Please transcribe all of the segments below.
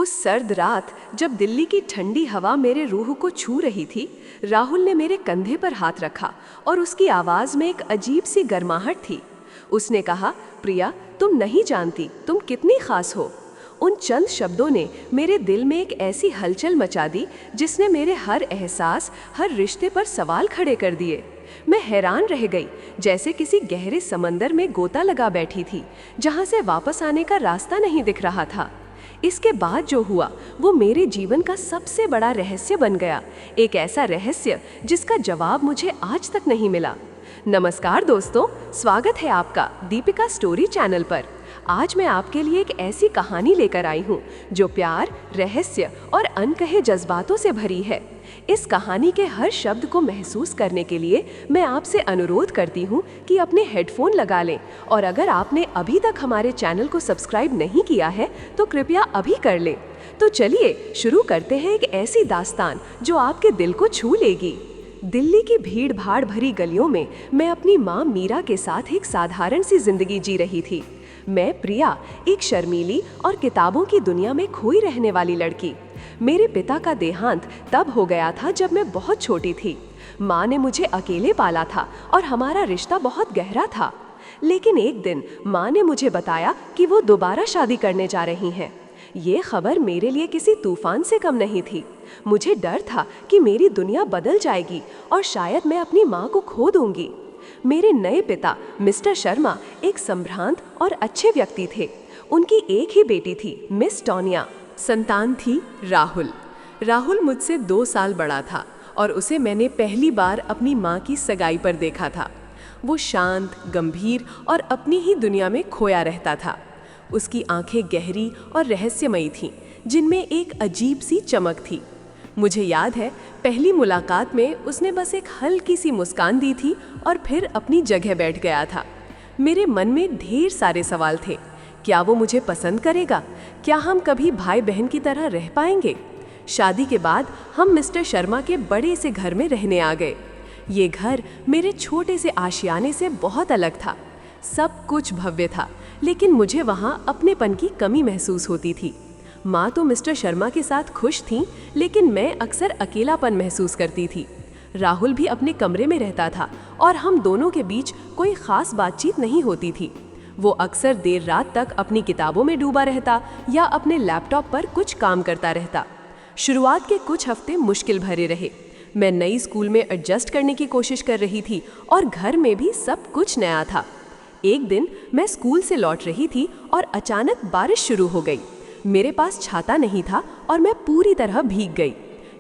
उस सर्द रात जब दिल्ली की ठंडी हवा मेरे रूह को छू रही थी, राहुल ने मेरे कंधे पर हाथ रखा और उसकी आवाज़ में एक अजीब सी गर्माहट थी। उसने कहा, प्रिया, तुम नहीं जानती तुम कितनी खास हो। उन चंद शब्दों ने मेरे दिल में एक ऐसी हलचल मचा दी जिसने मेरे हर एहसास, हर रिश्ते पर सवाल खड़े कर दिए। मैं हैरान रह गई, जैसे किसी गहरे समंदर में गोता लगा बैठी थी, जहाँ से वापस आने का रास्ता नहीं दिख रहा था। इसके बाद जो हुआ वो मेरे जीवन का सबसे बड़ा रहस्य बन गया, एक ऐसा रहस्य जिसका जवाब मुझे आज तक नहीं मिला। नमस्कार दोस्तों, स्वागत है आपका दीपिका स्टोरी चैनल पर। आज मैं आपके लिए एक ऐसी कहानी लेकर आई हूँ जो प्यार, रहस्य और अनकहे जज्बातों से भरी है। इस कहानी के हर शब्द को महसूस करने के लिए मैं आपसे अनुरोध करती हूँ कि अपने हेडफोन लगा लें, और अगर आपने अभी तक हमारे चैनल को सब्सक्राइब नहीं किया है तो कृपया अभी कर लें। तो चलिए शुरू करते हैं एक ऐसी दास्तान जो आपके दिल को छू लेगी। दिल्ली की भीड़ भाड़ भरी गलियों में मैं अपनी माँ मीरा के साथ एक साधारण सी जिंदगी जी रही थी। मैं प्रिया, एक शर्मीली और किताबों की दुनिया में खोई रहने वाली लड़की। मेरे पिता का देहांत तब हो गया था जब मैं बहुत छोटी थी। माँ ने मुझे अकेले पाला था और हमारा रिश्ता बहुत गहरा था। लेकिन एक दिन माँ ने मुझे बताया कि वो दोबारा शादी करने जा रही हैं। ये खबर मेरे लिए किसी तूफान से कम नहीं थी। मुझे डर था कि मेरी दुनिया बदल जाएगी और शायद मैं अपनी माँ को खो दूंगी। मेरे नए पिता मिस्टर शर्मा एक संभ्रांत और अच्छे व्यक्ति थे। उनकी एक ही बेटी थी, मिस टोनिया। संतान थी राहुल। राहुल मुझसे 2 साल बड़ा था और उसे मैंने पहली बार अपनी माँ की सगाई पर देखा था। वो शांत, गंभीर और अपनी ही दुनिया में खोया रहता था। उसकी आंखें गहरी और रहस्यमयी थीं, जिनमें एक अजीब सी चमक थी। मुझे याद है, पहली मुलाकात में उसने बस एक हल्की सी मुस्कान दी थी और फिर अपनी जगह बैठ गया था। मेरे मन में ढेर सारे सवाल थे। क्या वो मुझे पसंद करेगा? क्या हम कभी भाई बहन की तरह रह पाएंगे? शादी के बाद हम मिस्टर शर्मा के बड़े से घर में रहने आ गए। ये घर मेरे छोटे से आशियाने से बहुत अलग था। सब कुछ भव्य था, लेकिन मुझे वहाँ अपनेपन की कमी महसूस होती थी। माँ तो मिस्टर शर्मा के साथ खुश थीं, लेकिन मैं अक्सर अकेलापन महसूस करती थी। राहुल भी अपने कमरे में रहता था और हम दोनों के बीच कोई खास बातचीत नहीं होती थी। वो अक्सर देर रात तक अपनी किताबों में डूबा रहता या अपने लैपटॉप पर कुछ काम करता रहता। शुरुआत के कुछ हफ्ते मुश्किल भरे रहे। मैं नई स्कूल में एडजस्ट करने की कोशिश कर रही थी और घर में भी सब कुछ नया था। एक दिन मैं स्कूल से लौट रही थी और अचानक बारिश शुरू हो गई। मेरे पास छाता नहीं था और मैं पूरी तरह भीग गई।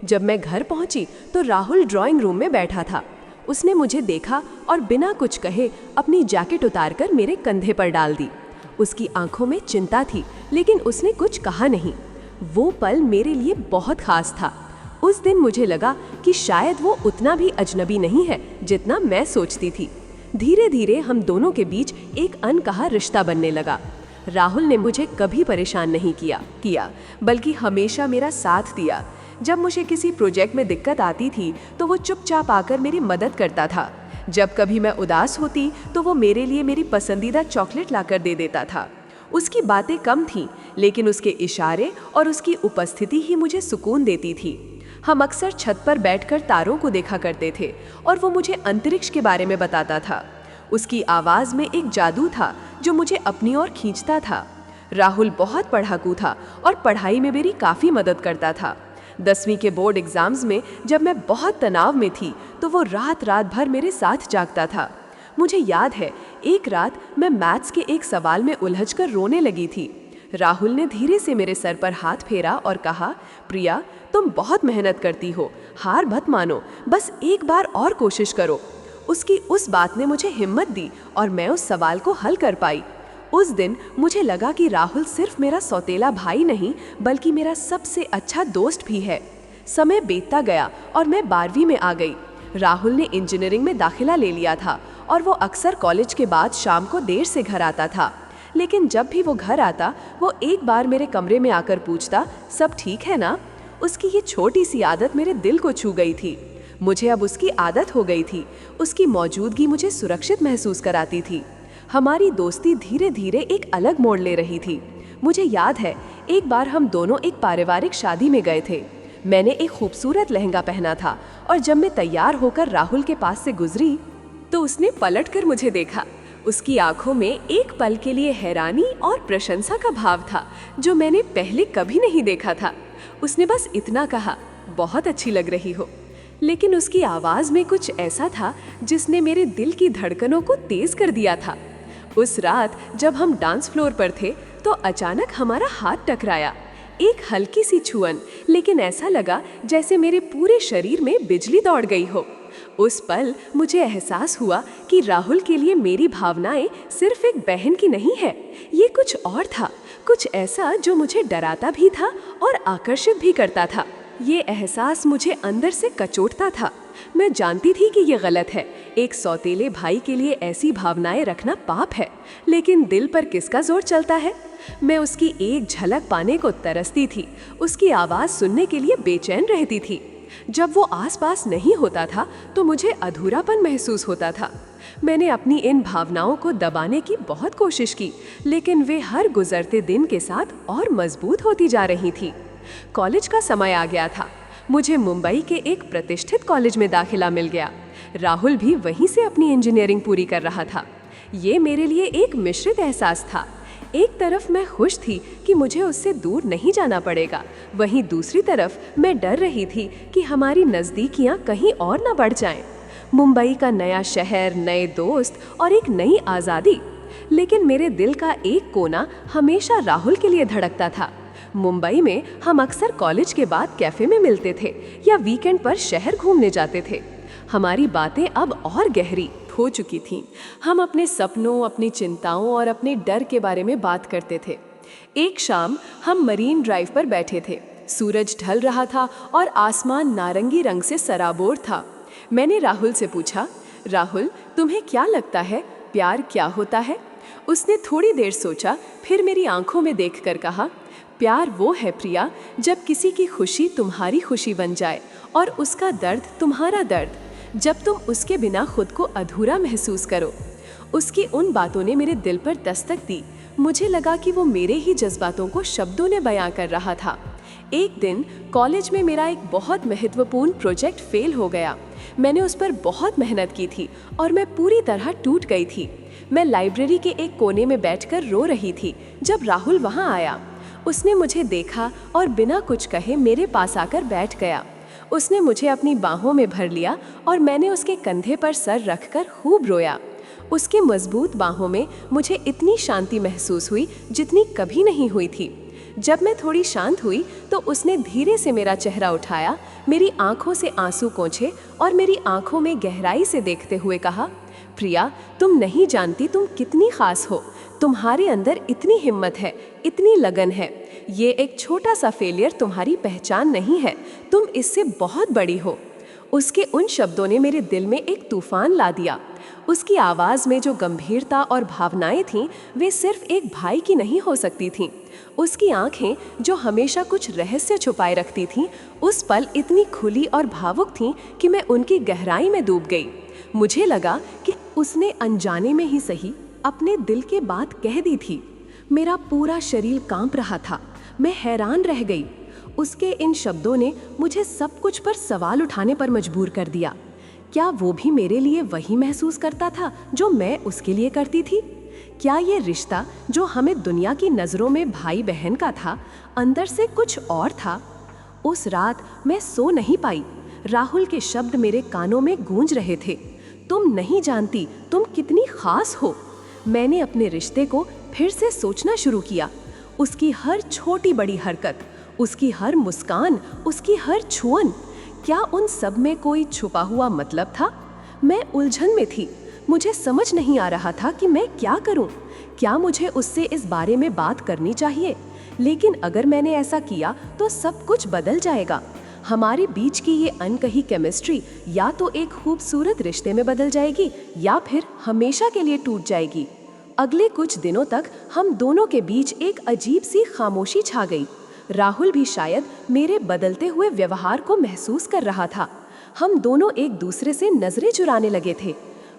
जब मैं घर पहुंची तो राहुल ड्राइंग रूम में बैठा था। उसने मुझे देखा और बिना कुछ कहे अपनी जैकेट उतारकर मेरे कंधे पर डाल दी। उसकी आंखों में चिंता थी, लेकिन उसने कुछ कहा नहीं। वो पल मेरे लिए बहुत खास था। उस दिन मुझे लगा कि शायद वो उतना भी अजनबी नहीं है जितना मैं सोचती थी। धीरे धीरे हम दोनों के बीच एक अनकहा रिश्ता बनने लगा। राहुल ने मुझे कभी परेशान नहीं किया, बल्कि हमेशा मेरा साथ दिया। जब मुझे किसी प्रोजेक्ट में दिक्कत आती थी तो वो चुपचाप आकर मेरी मदद करता था। जब कभी मैं उदास होती तो वो मेरे लिए मेरी पसंदीदा चॉकलेट लाकर दे देता था। उसकी बातें कम थीं, लेकिन उसके इशारे और उसकी उपस्थिति ही मुझे सुकून देती थी। हम अक्सर छत पर बैठकर तारों को देखा करते थे और वो मुझे अंतरिक्ष के बारे में बताता था। उसकी आवाज़ में एक जादू था जो मुझे अपनी ओर खींचता था। राहुल बहुत पढ़ाकू था और पढ़ाई में मेरी काफ़ी मदद करता था। 10वीं के बोर्ड एग्ज़ाम्स में जब मैं बहुत तनाव में थी तो वो रात भर मेरे साथ जागता था। मुझे याद है, एक रात मैं मैथ्स के एक सवाल में उलझकर रोने लगी थी। राहुल ने धीरे से मेरे सर पर हाथ फेरा और कहा, प्रिया, तुम बहुत मेहनत करती हो, हार मत मानो, बस एक बार और कोशिश करो। उसकी उस बात ने मुझे हिम्मत दी और मैं उस सवाल को हल कर पाई। उस दिन मुझे लगा कि राहुल सिर्फ मेरा सौतेला भाई नहीं, बल्कि मेरा सबसे अच्छा दोस्त भी है। समय बीतता गया और मैं 12वीं में आ गई। राहुल ने इंजीनियरिंग में दाखिला ले लिया था और वो अक्सर कॉलेज के बाद शाम को देर से घर आता था। लेकिन जब भी वो घर आता, वो एक बार मेरे कमरे में आकर पूछता, सब ठीक है ना? उसकी ये छोटी सी आदत मेरे दिल को छू गई थी। मुझे अब उसकी आदत हो गई थी। उसकी मौजूदगी मुझे सुरक्षित महसूस कराती थी। हमारी दोस्ती धीरे धीरे एक अलग मोड़ ले रही थी। मुझे याद है, एक बार हम दोनों एक पारिवारिक शादी में गए थे। मैंने एक खूबसूरत लहंगा पहना था और जब मैं तैयार होकर राहुल के पास से गुजरी तो उसने पलटकर मुझे देखा। उसकी आंखों में एक पल के लिए हैरानी और प्रशंसा का भाव था जो मैंने पहले कभी नहीं देखा था। उसने बस इतना कहा, बहुत अच्छी लग रही हो। लेकिन उसकी आवाज़ में कुछ ऐसा था जिसने मेरे दिल की धड़कनों को तेज कर दिया था। उस रात जब हम डांस फ्लोर पर थे तो अचानक हमारा हाथ टकराया। एक हल्की सी छुअन, लेकिन ऐसा लगा जैसे मेरे पूरे शरीर में बिजली दौड़ गई हो। उस पल मुझे एहसास हुआ कि राहुल के लिए मेरी भावनाएं सिर्फ एक बहन की नहीं है, ये कुछ और था, कुछ ऐसा जो मुझे डराता भी था और आकर्षित भी करता था। ये एहसास मुझे अंदर से कचोटता था। मैं जानती थी कि ये गलत है, एक सौतेले भाई के लिए ऐसी भावनाएं रखना पाप है, लेकिन दिल पर किसका जोर चलता है। मैं उसकी एक झलक पाने को तरसती थी, उसकी आवाज़ सुनने के लिए बेचैन रहती थी। जब वो आसपास नहीं होता था तो मुझे अधूरापन महसूस होता था। मैंने अपनी इन भावनाओं को दबाने की बहुत कोशिश की, लेकिन वे हर गुजरते दिन के साथ और मजबूत होती जा रही थी। कॉलेज का समय आ गया था। मुझे मुंबई के एक प्रतिष्ठित कॉलेज में दाखिला मिल गया। राहुल भी वहीं से अपनी इंजीनियरिंग पूरी कर रहा था। ये मेरे लिए एक मिश्रित एहसास था। एक तरफ मैं खुश थी कि मुझे उससे दूर नहीं जाना पड़ेगा, वहीं दूसरी तरफ मैं डर रही थी कि हमारी नज़दीकियां कहीं और न बढ़ जाएं। मुंबई का नया शहर, नए दोस्त और एक नई आज़ादी। लेकिन मेरे दिल का एक कोना हमेशा राहुल के लिए धड़कता था। मुंबई में हम अक्सर कॉलेज के बाद कैफ़े में मिलते थे या वीकेंड पर शहर घूमने जाते थे। हमारी बातें अब और गहरी हो चुकी थीं। हम अपने सपनों, अपनी चिंताओं और अपने डर के बारे में बात करते थे। एक शाम हम मरीन ड्राइव पर बैठे थे। सूरज ढल रहा था और आसमान नारंगी रंग से सराबोर था। मैंने राहुल से पूछा, राहुल, तुम्हें क्या लगता है, प्यार क्या होता है? उसने थोड़ी देर सोचा, फिर मेरी आंखों में देखकर कहा, प्यार वो है प्रिया, जब किसी की खुशी तुम्हारी खुशी बन जाए और उसका दर्द तुम्हारा दर्द, जब तुम उसके बिना खुद को अधूरा महसूस करो। उसकी उन बातों ने मेरे दिल पर दस्तक दी। मुझे लगा कि वो मेरे ही जज्बातों को शब्दों में बयां कर रहा था। एक दिन कॉलेज में मेरा एक बहुत महत्वपूर्ण प्रोजेक्ट फेल हो गया। मैंने उस पर बहुत मेहनत की थी और मैं पूरी तरह टूट गई थी। मैं लाइब्रेरी के एक कोने में बैठकर रो रही थी जब राहुल वहाँ आया। उसने मुझे देखा और बिना कुछ कहे मेरे पास आकर बैठ गया। उसने मुझे अपनी बाहों में भर लिया और मैंने उसके कंधे पर सर रखकर खूब रोया। उसके मजबूत बाहों में मुझे इतनी शांति महसूस हुई जितनी कभी नहीं हुई थी। जब मैं थोड़ी शांत हुई तो उसने धीरे से मेरा चेहरा उठाया, मेरी आंखों से आंसू पोंछे और मेरी आंखों में गहराई से देखते हुए कहा, प्रिया, तुम नहीं जानती तुम कितनी खास हो। तुम्हारे अंदर इतनी हिम्मत है, इतनी लगन है। ये एक छोटा सा फेलियर तुम्हारी पहचान नहीं है, तुम इससे बहुत बड़ी हो। उसके उन शब्दों ने मेरे दिल में एक तूफान ला दिया। उसकी आवाज़ में जो गंभीरता और भावनाएं थीं, वे सिर्फ एक भाई की नहीं हो सकती थीं। उसकी आंखें जो हमेशा कुछ रहस्य छुपाए रखती थीं, उस पल इतनी खुली और भावुक थीं कि मैं उनकी गहराई में डूब गई। मुझे लगा कि उसने अनजाने में ही सही अपने दिल के बात कह दी थी। मेरा पूरा शरीर कांप रहा था। मैं हैरान रह गई। उसके इन शब्दों ने मुझे सब कुछ पर सवाल उठाने पर मजबूर कर दिया। क्या वो भी मेरे लिए वही महसूस करता था जो मैं उसके लिए करती थी? क्या ये रिश्ता जो हमें दुनिया की नज़रों में भाई बहन का था, अंदर से कुछ और था? उस रात मैं सो नहीं पाई। राहुल के शब्द मेरे कानों में गूंज रहे थे, तुम नहीं जानती तुम कितनी खास हो। मैंने अपने रिश्ते को फिर से सोचना शुरू किया। उसकी हर छोटी बड़ी हरकत, उसकी हर मुस्कान, उसकी हर छुअन, क्या उन सब में कोई छुपा हुआ मतलब था? मैं उलझन में थी। मुझे समझ नहीं आ रहा था कि मैं क्या करूं। क्या मुझे उससे इस बारे में बात करनी चाहिए? लेकिन अगर मैंने ऐसा किया तो सब कुछ बदल जाएगा। हमारे बीच की ये अनकही केमिस्ट्री या तो एक खूबसूरत रिश्ते में बदल जाएगी या फिर हमेशा के लिए टूट जाएगी। अगले कुछ दिनों तक हम दोनों के बीच एक अजीब सी खामोशी छा गई। राहुल भी शायद मेरे बदलते हुए व्यवहार को महसूस कर रहा था। हम दोनों एक दूसरे से नजरें चुराने लगे थे।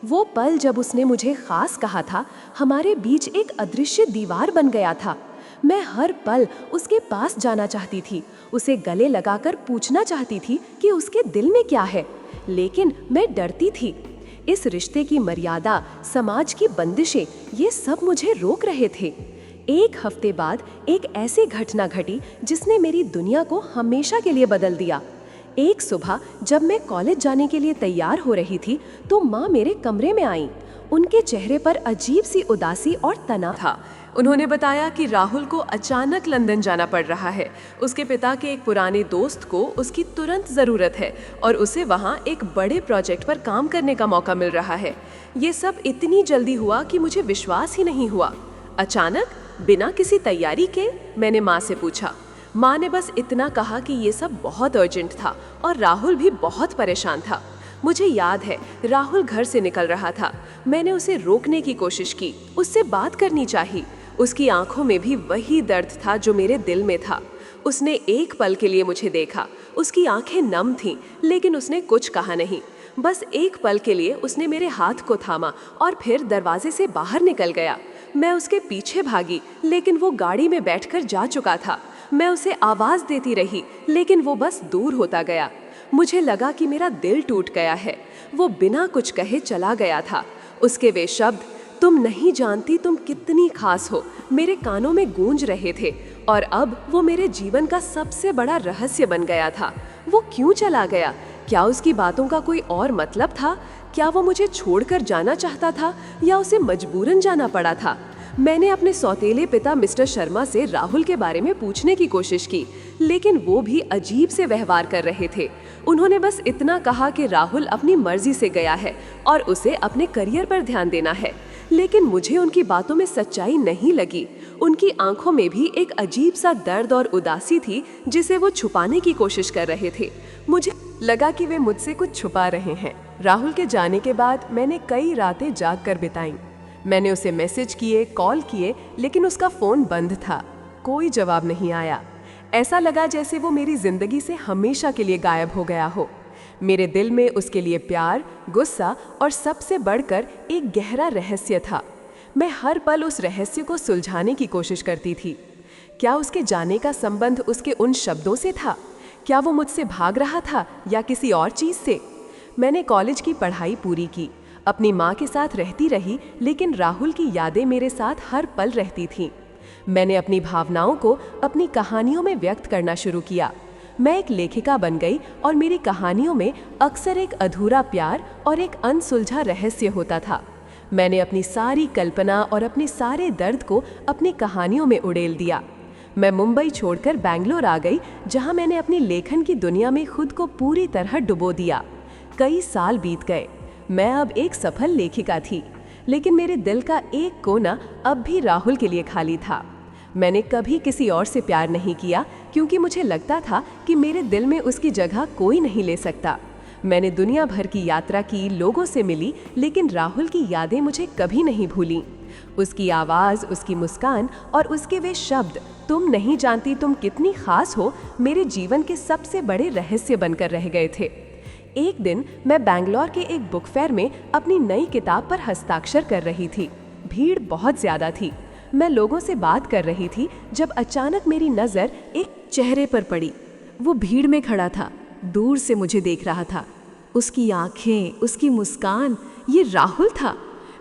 वो पल जब उसने मुझे खास कहा था, हमारे बीच एक अदृश्य दीवार बन गया था। मैं हर पल उसके पास जाना चाहती थी, उसे गले लगाकर पूछना चाहती थी कि उसके दिल में क्या है, लेकिन मैं डरती थी। इस रिश्ते की मर्यादा, समाज की बंदिशें, ये सब मुझे रोक रहे थे। एक हफ्ते बाद एक ऐसी घटना घटी जिसने मेरी दुनिया को हमेशा के लिए बदल दिया। एक सुबह जब मैं कॉलेज जाने के लिए तैयार हो रही थी तो माँ मेरे कमरे में आईं। उनके चेहरे पर अजीब सी उदासी और तनाव था। उन्होंने बताया कि राहुल को अचानक लंदन जाना पड़ रहा है। उसके पिता के एक पुराने दोस्त को उसकी तुरंत ज़रूरत है और उसे वहाँ एक बड़े प्रोजेक्ट पर काम करने का मौका मिल रहा है। ये सब इतनी जल्दी हुआ कि मुझे विश्वास ही नहीं हुआ। अचानक, बिना किसी तैयारी के, मैंने माँ से पूछा। माँ ने बस इतना कहा कि ये सब बहुत अर्जेंट था और राहुल भी बहुत परेशान था। मुझे याद है, राहुल घर से निकल रहा था। मैंने उसे रोकने की कोशिश की, उससे बात करनी चाहिए। उसकी आंखों में भी वही दर्द था जो मेरे दिल में था। उसने एक पल के लिए मुझे देखा। उसकी आंखें नम थीं, लेकिन उसने कुछ कहा नहीं। बस एक पल के लिए उसने मेरे हाथ को थामा और फिर दरवाजे से बाहर निकल गया। मैं उसके पीछे भागी, लेकिन वो गाड़ी में बैठकर जा चुका था। मैं उसे आवाज़ देती रही, लेकिन वो बस दूर होता गया। मुझे लगा कि मेरा दिल टूट गया है। वो बिना कुछ कहे चला गया था। उसके वे शब्द, तुम नहीं जानती तुम कितनी खास हो, मेरे कानों में गूंज रहे थे और अब वो मेरे जीवन का सबसे बड़ा रहस्य बन गया था। वो क्यों चला गया? क्या उसकी बातों का कोई और मतलब था? क्या वो मुझे छोड़कर जाना चाहता था या उसे मजबूरन जाना पड़ा था? मैंने अपने सौतेले पिता मिस्टर शर्मा से राहुल के बारे में पूछने की कोशिश की, लेकिन वो भी अजीब से व्यवहार कर रहे थे। उन्होंने बस इतना कहा कि राहुल अपनी मर्जी से गया है और उसे अपने करियर पर ध्यान देना है। लेकिन मुझे उनकी बातों में सच्चाई नहीं लगी। उनकी आंखों में भी एक अजीब सा दर्द और उदासी थी जिसे वो छुपाने की कोशिश कर रहे थे। मुझे लगा कि वे मुझसे कुछ छुपा रहे हैं। राहुल के जाने के बाद मैंने कई रातें जाग कर बिताईं। मैंने उसे मैसेज किए, कॉल किए, लेकिन उसका फ़ोन बंद था। कोई जवाब नहीं आया। ऐसा लगा जैसे वो मेरी ज़िंदगी से हमेशा के लिए गायब हो गया हो। मेरे दिल में उसके लिए प्यार, गुस्सा और सबसे बढ़कर एक गहरा रहस्य था। मैं हर पल उस रहस्य को सुलझाने की कोशिश करती थी। क्या उसके जाने का संबंध उसके उन शब्दों से था? क्या वो मुझसे भाग रहा था या किसी और चीज़ से? मैंने कॉलेज की पढ़ाई पूरी की, अपनी माँ के साथ रहती रही, लेकिन राहुल की यादें मेरे साथ हर पल रहती थीं। मैंने अपनी भावनाओं को अपनी कहानियों में व्यक्त करना शुरू किया। मैं एक लेखिका बन गई और मेरी कहानियों में अक्सर एक अधूरा प्यार और एक अनसुलझा रहस्य होता था। मैंने अपनी सारी कल्पना और अपने सारे दर्द को अपनी कहानियों में उड़ेल दिया। मैं मुंबई छोड़कर बैंगलोर आ गई, जहां मैंने अपनी लेखन की दुनिया में खुद को पूरी तरह डुबो दिया। कई साल बीत गए। मैं अब एक सफल लेखिका थी, लेकिन मेरे दिल का एक कोना अब भी राहुल के लिए खाली था। मैंने कभी किसी और से प्यार नहीं किया, क्योंकि मुझे लगता था कि मेरे दिल में उसकी जगह कोई नहीं ले सकता। मैंने दुनिया भर की यात्रा की, लोगों से मिली, लेकिन राहुल की यादें मुझे कभी नहीं भूलीं। उसकी आवाज़, उसकी मुस्कान और उसके वे शब्द, तुम नहीं जानती तुम कितनी खास हो, मेरे जीवन के सबसे बड़े रहस्य बनकर रह गए थे। एक दिन मैं बैंगलोर के एक बुक फेयर में अपनी नई किताब पर हस्ताक्षर कर रही थी। भीड़ बहुत ज़्यादा थी। मैं लोगों से बात कर रही थी जब अचानक मेरी नज़र एक चेहरे पर पड़ी। वो भीड़ में खड़ा था, दूर से मुझे देख रहा था। उसकी आंखें, उसकी मुस्कान, ये राहुल था।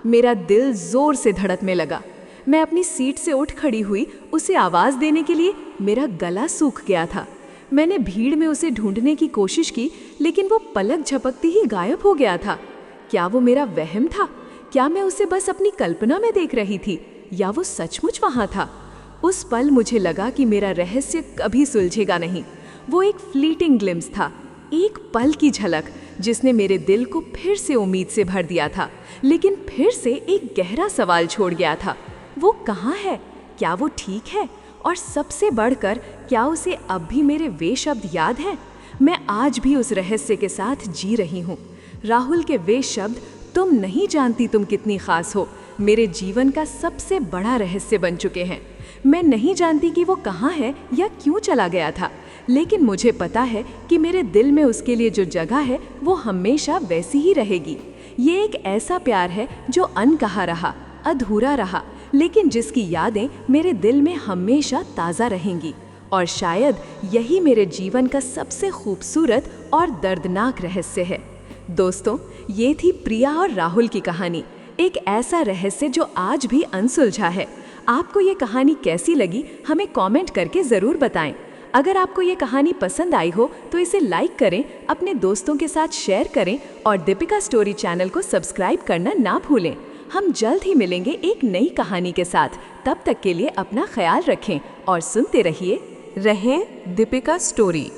मेरा दिल जोर से धड़कने लगा। मैं अपनी सीट से उठ खड़ी हुई, उसे आवाज़ देने के लिए। मेरा गला सूख गया था। मैंने भीड़ में उसे ढूंढने की कोशिश की, लेकिन वो पलक झपकते ही गायब हो गया था। क्या वो मेरा वहम था? क्या मैं उसे बस अपनी कल्पना में देख रही थी, या वो सचमुच वहाँ था? उस पल मुझे लगा कि मेरा रहस्य कभी सुलझेगा नहीं। वो एक फ्लीटिंग ग्लिम्स था, एक पल की झलक, जिसने मेरे दिल को फिर से उम्मीद से भर दिया था, लेकिन फिर से एक गहरा सवाल छोड़ गया था। वो कहाँ है? क्या वो ठीक है? और सबसे बढ़कर, क्या उसे अब भी मेरे वे शब्द याद हैं? मैं आज भी उस रहस्य के साथ जी रही हूँ। राहुल के वे शब्द, तुम नहीं जानती तुम कितनी खास हो, मेरे जीवन का सबसे बड़ा रहस्य बन चुके हैं। मैं नहीं जानती कि वो कहाँ है या क्यों चला गया था, लेकिन मुझे पता है कि मेरे दिल में उसके लिए जो जगह है वो हमेशा वैसी ही रहेगी। ये एक ऐसा प्यार है जो अनकहा रहा, अधूरा रहा, लेकिन जिसकी यादें मेरे दिल में हमेशा ताज़ा रहेंगी। और शायद यही मेरे जीवन का सबसे खूबसूरत और दर्दनाक रहस्य है। दोस्तों, ये थी प्रिया और राहुल की कहानी, एक ऐसा रहस्य जो आज भी अनसुलझा है। आपको ये कहानी कैसी लगी, हमें कमेंट करके ज़रूर बताएं। अगर आपको ये कहानी पसंद आई हो तो इसे लाइक करें, अपने दोस्तों के साथ शेयर करें और दीपिका स्टोरी चैनल को सब्सक्राइब करना ना भूलें। हम जल्द ही मिलेंगे एक नई कहानी के साथ। तब तक के लिए अपना ख्याल रखें और सुनते रहिए रहें दीपिका स्टोरी।